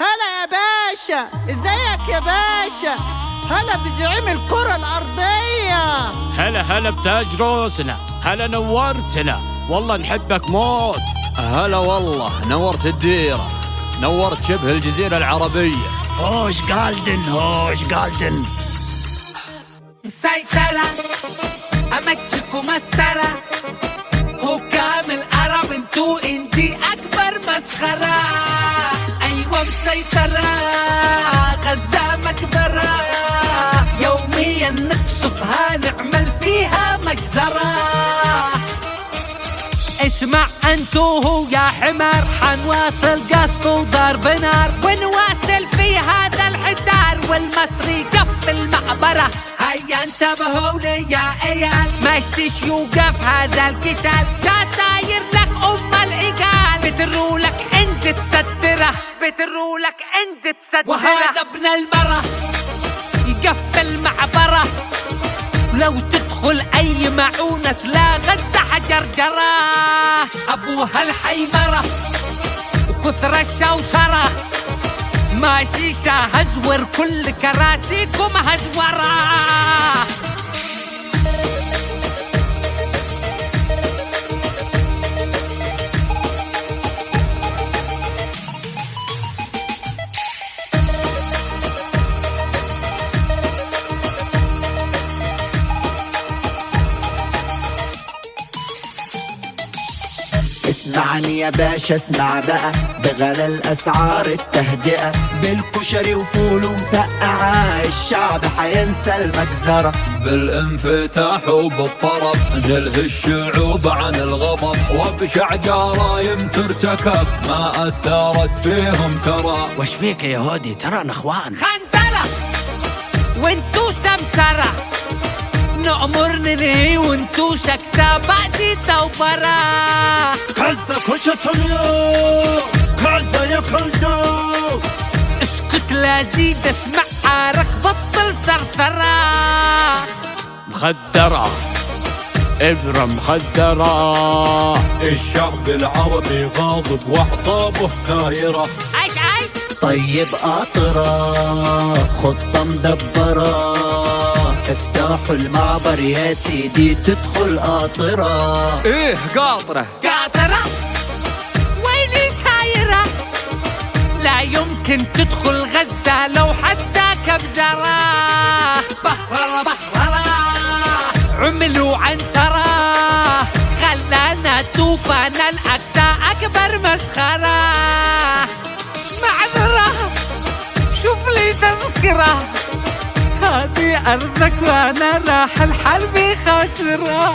هلا يا باشا، ازيك يا باشا؟ هلا بزعيم الكرة الأرضية. هلا بتاج روسنا، هلا نورتنا، والله نحبك موت. هلا والله نورت الديرة، نورت شبه الجزيرة العربية. هوش قالدن مسيطرة أمشيكوا مسطرة، حكام العرب انتو انتي أكبر مسخرة. أيوة مسيطرة، غزة مكبرة، يوميا نقصفها نعمل فيها مجزرة. اسمع انتو يا حمار، حنواصل قصف وضرب نار، ونواصل في هذا الحصار، والمصري قف المعبرة. هيا انتبهوا لي يا عيال، مشتش يوقف هذا القتال، ستاير لك العقال، بترولك انت تستره، بترولك انت تستره. وهذا ابن المرة يقف المعبرة، لو تدخل اي معونة تلاقي غزة حجر جرى. ابوها الحيمرة وكثر الشوشرة، ماشي هزور كل كراسيكم هزورة. اسمعني يا باشا اسمع بقى، بغلى الأسعار التهدئة، بالكشري وفول ومسقعة الشعب حينسى المجزرة. بالانفتاح وبالطرب نلهي الشعوب عن الغضب، وبشع جرايم ترتكب ما أثرت فيهم ترى. وش فيك يا يهودي؟ ترى اخوان خنزرة وانتو سمسرة، نأمر ننهي وانتو سكتة بعد توبرة. غزة كشتنيو، غزة يكلدو. اسكت لا زيد اسمع عارك، بطل ثرثرة. مخدرة إبرة مخدرة، الشعب العربي غاضب وأعصابه ثايرة. عيش طيب قاطرة، خطة مدبرة، افتحوا المعبر يا سيدي تدخل قاطرة. إيه قاطرة ويلي سايرة، لا يمكن تدخل غزة لو حتى كبزرة. بحررة عملوا عنترة، خلانا طوفان الأقصى أكبر مسخرة. معذرة شوف لي تذكرة، هذه أرضك وأنا راح الحرب خاسرة.